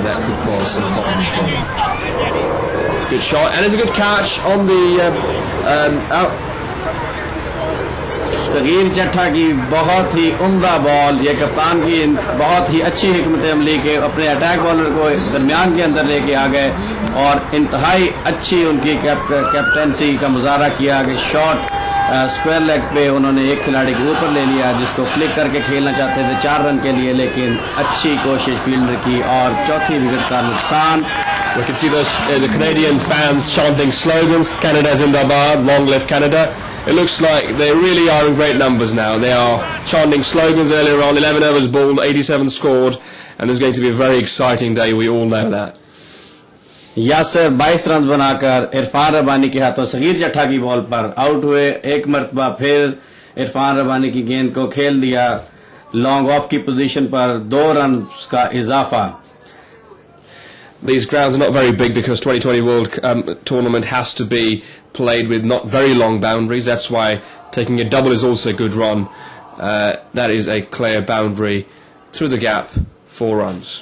that could cause some problems for him. Good shot, and it's a good catch on the out. Sagir Chatha की बहुत ही उम्दा ball, ये कप्तान की बहुत ही अच्छी हिकमत अमली के अपने अटैक बॉलर को दरमियान के अंदर लेके आ गए और इंतहाई अच्छी उनकी कैप्टनसी का मुजाहरा किया कि शॉट स्क्वायर लेग पे उन्होंने एक खिलाड़ी के ऊपर ले लिया जिसको फ्लिक करके खेलना चाहते थे 4 रन के लिए, लेकिन अच्छी कोशिश फील्डर की और चौथी विकेट का नुकसान. We can see the Canadian fans chanting slogans, Canada Zindabad, long live Canada. It looks like they really are in great numbers now. They are chanting slogans earlier on, 11 overs bowled, 87 scored, and there's going to be a very exciting day, we all know that. Yasir 22 run बनाकर इरफान रब्बानी के हाथों सगीर चट्ठा की ball पर out हुए. एक मरतबा फिर इरफान रब्बानी की गेंद को खेल दिया लॉन्ग ऑफ की पोजीशन पर, 2 रन का इजाफा. These grounds are not very big because 2020 World Tournament has to be played with not very long boundaries. That's why taking a double is also a good run. That is a clear boundary through the gap, 4 runs.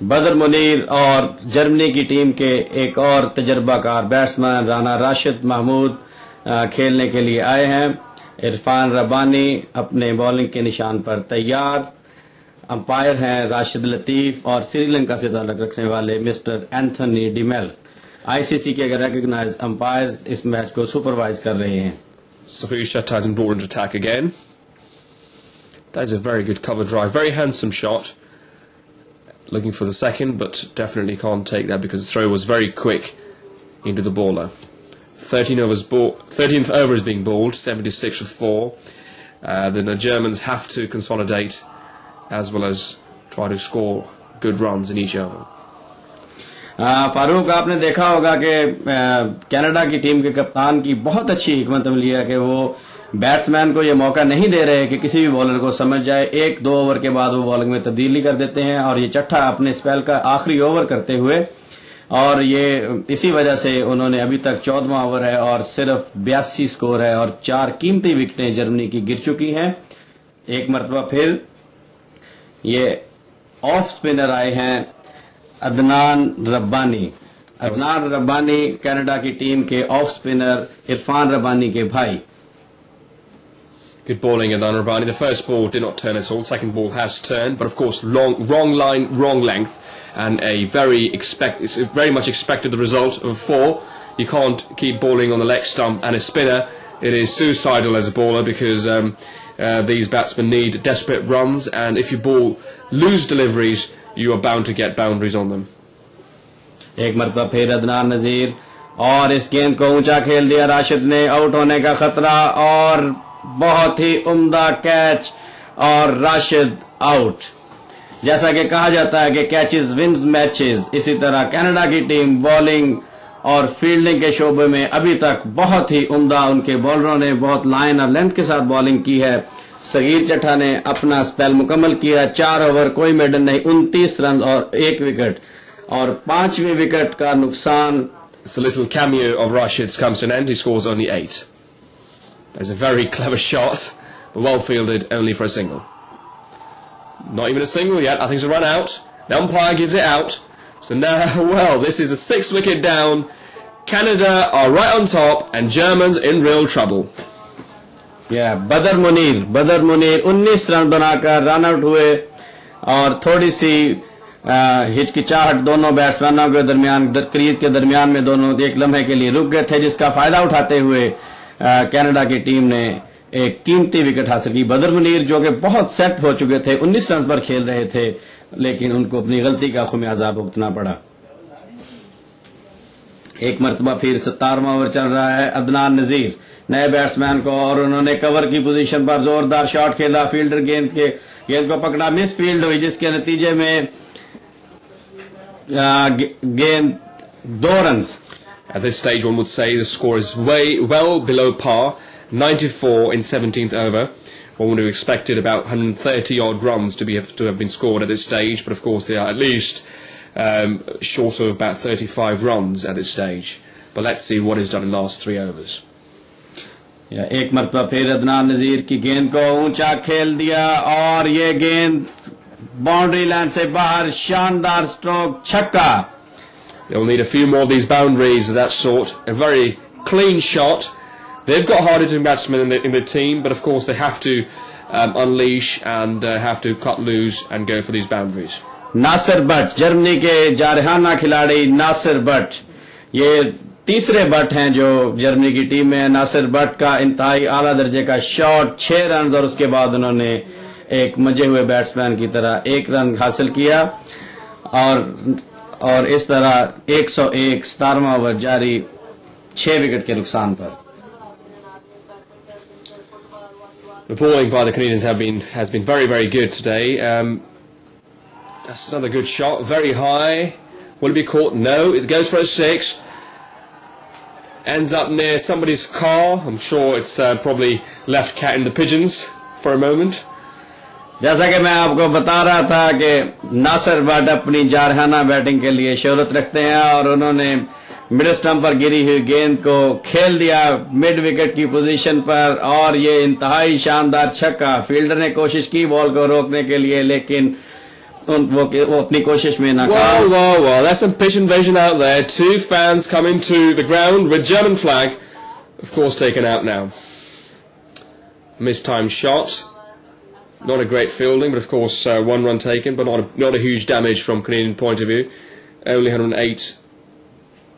बदर मुनीर और Germany की team के एक और तजर्बाकार batsman Rana Rashid Mahmood खेलने के लिए आए हैं. इरफान रब्बानी अपने बॉलिंग के निशान पर तैयार. अंपायर हैं राशिद लतीफ और श्रीलंका से ताल्लुक रखने वाले मिस्टर एंथनी डिमेल. आईसीसी के अगर रिकॉग्नाइज्ड अंपायर्स इस मैच को सुपरवाइज कर रहे हैं. Safir Chhatha is brought into attack again. That is a very good cover drive, very handsome shot. Looking for the second, but definitely can't take that because the throw was very quick into the bowler. 13th over is being bowled, 76 for 4. The Germans have to consolidate as well as try to score good runs in each over. Farooq, आपने देखा होगा कि Canada की team के कप्तान की बहुत अच्छी हिकमत अमली है कि वो बैट्समैन को ये मौका नहीं दे रहे कि किसी भी बॉलर को समझ जाए. 1-2 ओवर के बाद वो बॉलिंग में तब्दीली कर देते हैं और ये चट्ठा अपने स्पेल का आखिरी ओवर करते हुए, और ये इसी वजह से उन्होंने अभी तक 14वां ओवर है और सिर्फ 82 स्कोर है और 4 कीमती विकेटें जर्मनी की गिर चुकी हैं. एक मरतबा फिर ये ऑफ स्पिनर आए हैं अदनान रब्बानी. अदनान रब्बानी कनाडा की टीम के ऑफ स्पिनर इरफान रब्बानी के भाई. Good bowling, Adnan Rabbani. The first ball did not turn at all. Second ball has turned, but of course, wrong line, wrong length, and it's very much expected the result of 4. You can't keep bowling on the leg stump and a spinner. It is suicidal as a bowler because these batsmen need desperate runs, and if you bowl loose deliveries, you are bound to get boundaries on them. एक मरतबा फिर अदनान नजीर और इस गेंद को ऊंचा खेल दिया राशिद ने. आउट होने का खतरा और बहुत ही उम्दा कैच और राशिद आउट. जैसा कि कहा जाता है कि कैचेस विंस मैचेस, इसी तरह कनाडा की टीम बॉलिंग और फील्डिंग के शोबे में अभी तक बहुत ही उम्दा, उनके बॉलरों ने बहुत लाइन और लेंथ के साथ बॉलिंग की है. सगीर चट्ठा ने अपना स्पेल मुकम्मल किया. 4 ओवर, कोई मेडन नहीं, 29 रन और 1 विकेट और 5वीं विकेट का नुकसान. So little cameo of Rashid's comes to an end. He scores only 8. That's a very clever shot, but well fielded only for a single. Not even a single yet. I think it's a run out. The umpire gives it out. So now, well, this is a 6th wicket down. Canada are right on top and Germans in real trouble. बदर Munir 19 run बनाकर run out हुए और थोड़ी सी हिचकिचाहट दोनों बैट्समैनों के दरमियान, crease के दरमियान में दोनों एक लम्हे के लिए रुक गए थे, जिसका फायदा उठाते हुए कनाडा की टीम ने एक कीमती विकेट हासिल की. बदर मुनीर जो कि बहुत सेट हो चुके थे, 19 रन पर खेल रहे थे, लेकिन उनको अपनी गलती का खुमियाजा भुगतना पड़ा. एक मरतबा फिर 17वां ओवर चल रहा है. अदनान नजीर नए बैट्समैन को, और उन्होंने कवर की पोजीशन पर जोरदार शॉट खेला. फील्डर गेंद को पकड़ा, मिस फील्ड हुई, जिसके नतीजे में गेंद 2 run. At this stage, one would say the score is well below par, 94 in 17th over. One would have expected about 130 odd runs to have been scored at this stage, but of course they are at least short of about 35 runs at this stage. But let's see what is done in the last 3 overs. एक मरतबा फिर अदनान नजीर की गेंद को ऊंचा खेल दिया और ये गेंद बाउंड्री लाइन से बाहर शानदार स्ट्रोक छक्का. They'll need a few more of these boundaries of that sort. A very clean shot. They've got hard hitting batsmen in the team, but of course they have to unleash and have to cut loose and go for these boundaries. Nasir Bhatt, Germany के जारहाना खिलाड़ी नासिर भट्ट, ये तीसरे भट्ट हैं जो Germany की team में. नासिर भट्ट का इंतहाई आला दर्जे का शॉट, 6 रन, और उसके बाद उन्होंने एक मजे हुए बैट्समैन की तरह 1 रन हासिल किया और इस तरह 101 17वां ओवर जारी 6 विकेट के नुकसान पर. The bowling by the Canadians has been very, very good today. That's another good shot, very high. Will it be caught? No, it goes for a 6. Ends up near somebody's car. I'm sure it's probably left cat in the pigeons for a moment. जैसा कि मैं आपको बता रहा था कि नासिर भट्ट अपनी जारहाना batting के लिए शोहरत रखते हैं और उन्होंने मिड स्टंप पर गिरी हुई गेंद को खेल दिया मिड विकेट की पोजीशन पर और ये इंतहाई शानदार छक्का. फील्डर ने कोशिश की बॉल को रोकने के लिए, लेकिन वो अपनी कोशिश में नाकाम. Well, there's some pitch invasion out there. 2 fans coming to the ground with German flag. Of course taken out now. Mistimed shot. Not a great fielding, but of course 1 run taken, but not a huge damage from Canadian point of view. Only 108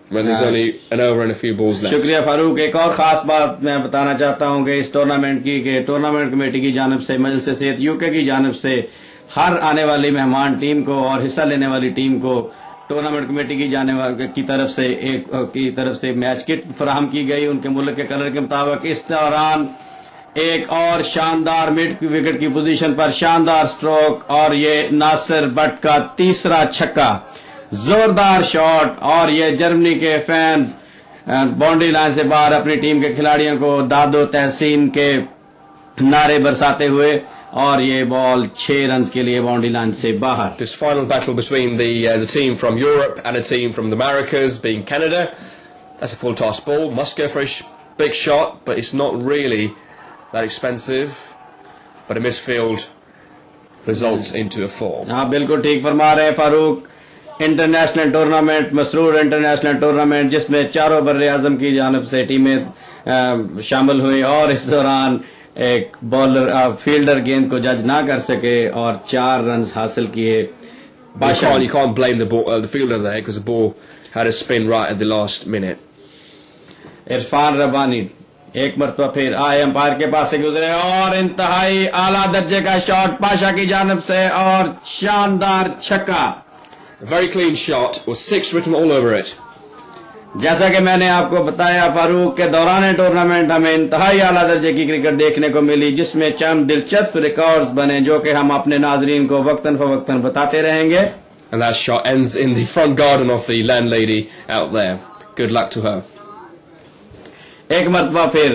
when there's only an over and a few balls left. शुक्रिया फारूक. एक और खास बात मैं बताना चाहता हूं कि इस टूर्नामेंट की कि टूर्नामेंट कमेटी की जानिब से, मजलिस सेहत यूके की जानिब से हर आने वाली मेहमान टीम को और हिस्सा लेने वाली टीम को टूर्नामेंट कमेटी की तरफ से मैच किट फराहम की गई उनके मुल्क के कलर के मुताबिक. इस दौरान एक और शानदार मिड विकेट की पोजीशन पर शानदार स्ट्रोक और ये नासिर भट्ट का तीसरा छक्का, जोरदार शॉट. और ये जर्मनी के फैंस बाउंड्री लाइन से बाहर अपनी टीम के खिलाड़ियों को दादो तहसीन के नारे बरसाते हुए और ये बॉल 6 रन के लिए बाउंड्री लाइन से बाहर. This final battle between the team from Europe and a team from the Americas, being Canada. That's a full toss ball. Must go for a big shot, but it's not really that expensive. But a misfield results into a 4. हाँ, बिल्कुल ठीक फरमा रहे हैं Farooq. International tournament, Masroor international tournament, जिसमें चारों बर्रे आजम की जानिब से टीमें शामिल हुई और इस दौरान एक बॉलर फील्डर गेंद को जज ना कर सके और 4 रन हासिल किए. You can't blame the fielder there because the ball had a spin right at the last minute. Irfan Rabbani एक मरतबा फिर आए अंपायर के पास से गुजरे और इंतहाई आला दर्जे का शॉट पाशा की जानिब से और शानदार छक्का. A very clean shot with 6 written all over it. जैसा कि मैंने आपको बताया फारूक के दौरान टूर्नामेंट हमें इंतहाई आला दर्जे की क्रिकेट देखने को मिली जिसमें चंद दिलचस्प रिकॉर्ड्स बने जो कि हम अपने नाजरीन को वक्तन फवक्तन बताते रहेंगे. And that shot ends in the front garden of the landlady out there. Good luck to her. एक मरतबा फिर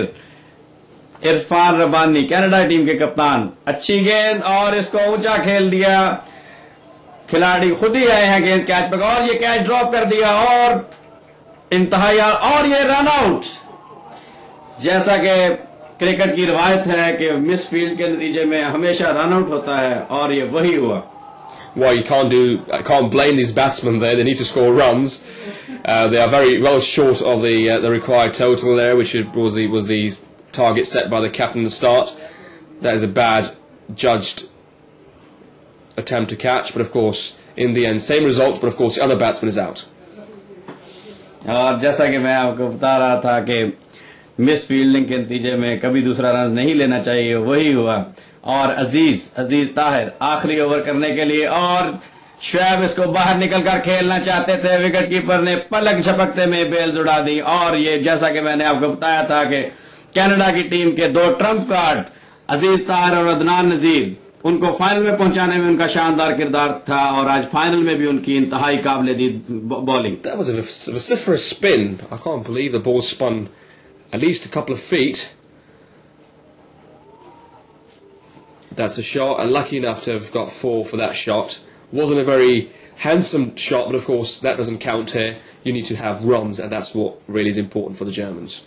इरफान रब्बानी कनाडा टीम के कप्तान, अच्छी गेंद और इसको ऊंचा खेल दिया. खिलाड़ी खुद ही आए हैं गेंद कैच पर और ये कैच ड्रॉप कर दिया और इंतहाई और ये रन आउट. जैसा कि क्रिकेट की रवायत है कि मिस फील्ड के नतीजे में हमेशा रन आउट होता है और ये वही हुआ. Well, I can't blame these batsmen there. They need to score runs. They are very well short of the required total there, which was the target set by the captain at the start. That is a bad judged attempt to catch, but of course, in the end, same result. But of course, the other batsman is out. और जैसा कि मैं आपको बता रहा था कि miss fielding के नतीजे में कभी दूसरा रन नहीं लेना चाहिए, वही हुआ. और अजीज ताहिर आखिरी ओवर करने के लिए और शुएब इसको बाहर निकलकर खेलना चाहते थे. विकेट कीपर ने पलक झपकते में बेल्स उड़ा दी और ये जैसा कि मैंने आपको बताया था कि कनाडा की टीम के 2 ट्रम्प कार्ड अजीज ताहिर और अदनान नजीर, उनको फाइनल में पहुंचाने में उनका शानदार किरदार था और आज फाइनल में भी उनकी इंतहाई काबिल-ए-दीद bowling. That was a vociferous spin. I can't believe the ball spun at least a couple of feet. That's a shot, and lucky enough to have got 4 for that shot. Wasn't a very handsome shot, but of course that doesn't count here. You need to have runs, and that's what really is important for the Germans.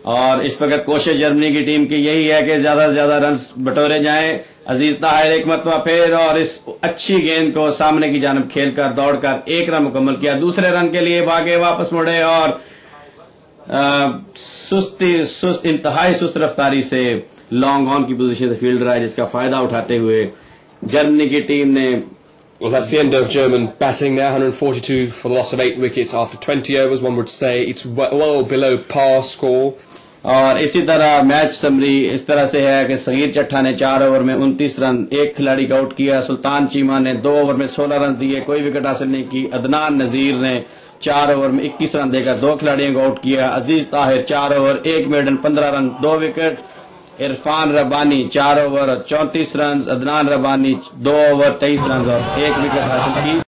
और इस वक्त कोशिश Germany की team की यही है कि ज्यादा से ज्यादा रन बटोरे जाएं अजीज ताहिर एक मरतबा फिर और इस अच्छी गेंद को सामने की जानब खेलकर दौड़कर 1 रन मुकम्मल किया। दूसरे रन के लिए भागे, वापस मुड़े और इंतहाई सुस्त रफ्तारी से लॉन्ग ऑन की पोजीशन से फील्डर आए, जिसका फायदा उठाते हुए जर्मनी की टीम ने Well, that's the end of German batting now. 142 for the loss of 8 wickets after 20 overs. One would say it's well below par score. और इसी तरह मैच समरी इस तरह से है कि सगीर चट्ठा ने 4 ओवर में 29 रन, एक खिलाड़ी को आउट किया। सुल्तान चीमा ने 2 ओवर में 16 रन दिए, कोई विकेट हासिल नहीं की। अदनान नजीर ने 4 ओवर में 21 रन देकर 2 खिलाड़ियों को आउट किया। Aziz Tahir 4 over 1 maiden 15 run 2 wicket. Irfan Rabbani 4 over 34 run, Adnan Rabbani 2 over 23 run और 1 विकेट हासिल की।